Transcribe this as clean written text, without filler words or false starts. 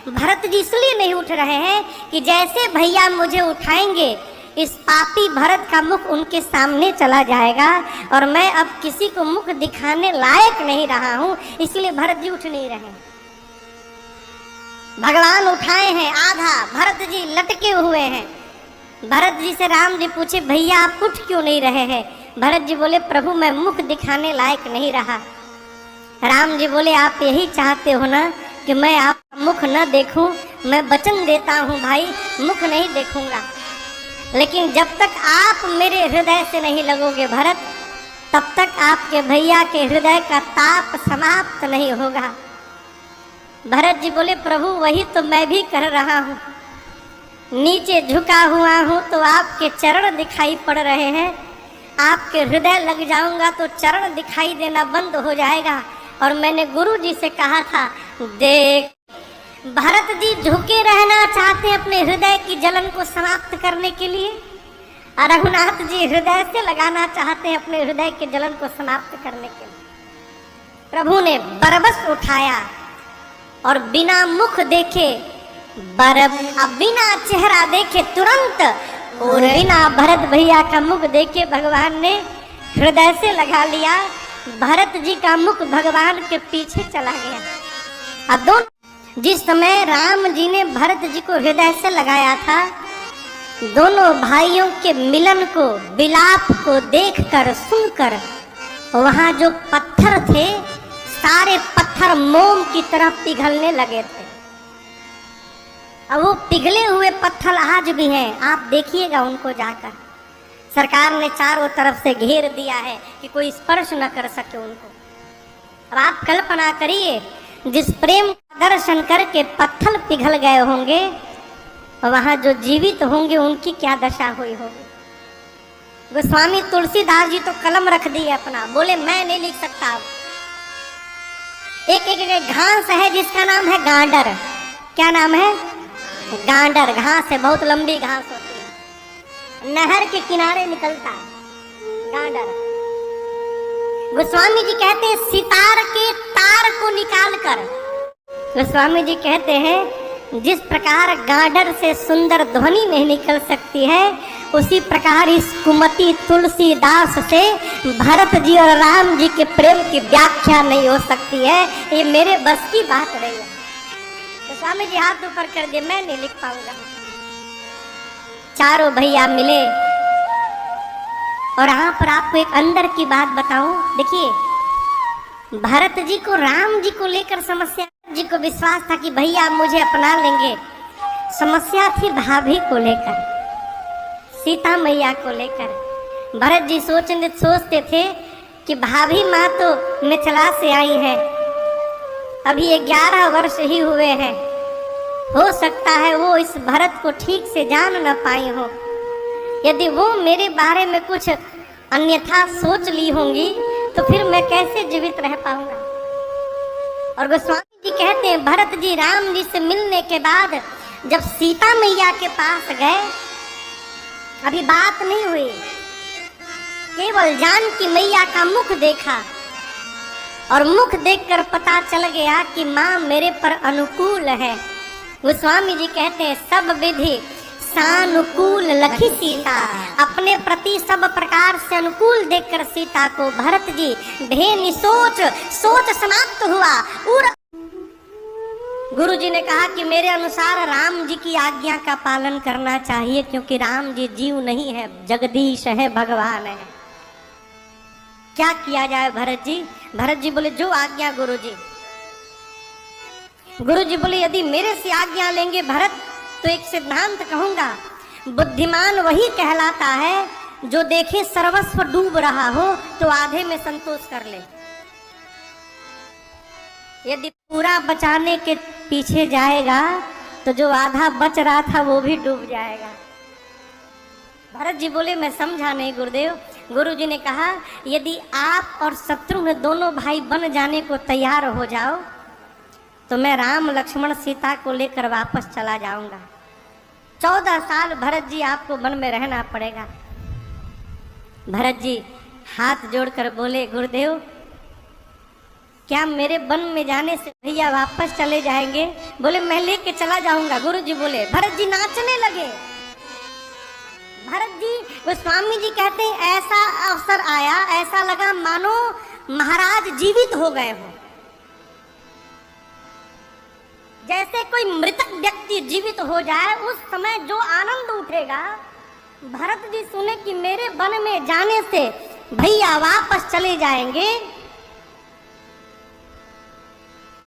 भरत जी इसलिए नहीं उठ रहे हैं कि जैसे भैया मुझे उठाएंगे इस पापी भरत का मुख उनके सामने चला जाएगा और मैं अब किसी को मुख दिखाने लायक नहीं रहा हूं, इसलिए भरत जी उठ नहीं रहे। भगवान उठाए हैं आधा, भरत जी लटके हुए हैं। भरत जी से राम जी पूछे भैया आप उठ क्यों नहीं रहे हैं? भरत जी बोले प्रभु मैं मुख दिखाने लायक नहीं रहा। राम जी बोले आप यही चाहते हो ना कि मैं आपका मुख न देखूं? मैं वचन देता हूं भाई मुख नहीं देखूंगा, लेकिन जब तक आप मेरे हृदय से नहीं लगोगे भरत, तब तक आपके भैया के हृदय का ताप समाप्त नहीं होगा। भरत जी बोले प्रभु वही तो मैं भी कर रहा हूँ, नीचे झुका हुआ हूँ तो आपके चरण दिखाई पड़ रहे हैं, आपके हृदय लग जाऊंगा तो चरण दिखाई देना बंद हो जाएगा। और मैंने गुरु जी से कहा था देख भरत जी झुके रहना चाहते हैं अपने हृदय की जलन को समाप्त करने के लिए, और रघुनाथ जी हृदय से लगाना चाहते हैं अपने हृदय के जलन को समाप्त करने के लिए। प्रभु ने बरबस उठाया और बिना मुख देखे बिना चेहरा देखे तुरंत और बिना भरत भैया का मुख देखे भगवान ने हृदय से लगा लिया। भरत जी का मुख भगवान के पीछे चला गया। अब दोनों जिस समय राम जी ने भरत जी को हृदय से लगाया था, दोनों भाइयों के मिलन को विलाप को देखकर सुनकर वहां जो पत्थर थे सारे पत्थर मोम की तरह पिघलने लगे थे। अब वो पिघले हुए पत्थर आज भी हैं, आप देखिएगा उनको जाकर। सरकार ने चारों तरफ से घेर दिया है कि कोई स्पर्श न कर सके उनको। अब आप कल्पना करिए जिस प्रेम का दर्शन करके पत्थर पिघल गए होंगे, वहां जो जीवित होंगे उनकी क्या दशा हुई होगी। गोस्वामी तुलसीदास जी तो कलम रख दिए अपना, बोले मैं नहीं लिख सकता। एक घास है जिसका नाम है गांडर। क्या नाम है? गांडर। घास है, बहुत लंबी घास होती है, नहर के किनारे निकलता है गांडर। गोस्वामी जी कहते हैं सितार के तार को निकालकर, गोस्वामी जी कहते हैं जिस प्रकार गांडर से सुंदर ध्वनि नहीं निकल सकती है, उसी प्रकार इस कुमति तुलसीदास से भरत जी और राम जी के प्रेम की व्याख्या नहीं हो सकती है। ये मेरे बस की बात नहीं है। तो स्वामी जी हाथ ऊपर कर दिए, मैं नहीं लिख पाऊंगा। चारों भैया मिले और यहाँ पर आपको एक अंदर की बात बताऊं। देखिए भरत जी को राम जी को लेकर समस्या, जी को विश्वास था कि भैया मुझे अपना लेंगे। समस्या थी भाभी को लेकर, सीता मैया को लेकर। भरत जी सोचते थे कि भाभी माँ तो मिथिला से आई है, अभी 11 वर्ष ही हुए हैं, हो सकता है वो इस भरत को ठीक से जान न पाई हो। यदि वो मेरे बारे में कुछ अन्यथा सोच ली होंगी तो फिर मैं कैसे जीवित रह पाऊंगा। और गोस्वामी जी कहते हैं भरत जी राम जी से मिलने के बाद जब सीता मैया के पास गए, अभी बात नहीं हुई, केवल जानकी मैया का मुख देखा और मुख देखकर पता चल गया कि माँ मेरे पर अनुकूल है। गोस्वामी जी कहते हैं सब विधि सानुकूल लखी सीता, अपने प्रति सब प्रकार से अनुकूल देखकर सीता को भरत जी भेनी सोच समाप्त हुआ। गुरु जी ने कहा कि मेरे अनुसार राम जी की आज्ञा का पालन करना चाहिए, क्योंकि राम जी जीव नहीं है, जगदीश है, भगवान है। क्या किया जाए भरत जी? भरत जी बोले जो आज्ञा गुरु जी। गुरु जी बोले यदि मेरे से आज्ञा लेंगे भरत तो एक सिद्धांत कहूंगा, बुद्धिमान वही कहलाता है जो देखे सर्वस्व डूब रहा हो तो आधे में संतोष कर ले। यदि पूरा बचाने के पीछे जाएगा तो जो आधा बच रहा था वो भी डूब जाएगा। भरत जी बोले मैं समझा नहीं गुरुदेव। गुरु जी ने कहा यदि आप और शत्रुघ्न दोनों भाई बन जाने को तैयार हो जाओ तो मैं राम लक्ष्मण सीता को लेकर वापस चला जाऊंगा। 14 साल भरत जी आपको वन में रहना पड़ेगा। भरत जी हाथ जोड़कर बोले गुरुदेव क्या मेरे वन में जाने से भैया वापस चले जाएंगे? बोले मैं लेके चला जाऊंगा। गुरु जी बोले, भरत जी नाचने लगे। भरत जी, वो स्वामी जी कहते हैं ऐसा अवसर आया, ऐसा लगा मानो महाराज जीवित हो गए हो। जैसे कोई मृतक व्यक्ति जीवित हो जाए, उस समय जो आनंद उठेगा। भरत जी सुने कि मेरे वन में जाने से भैया वापस चले जाएंगे,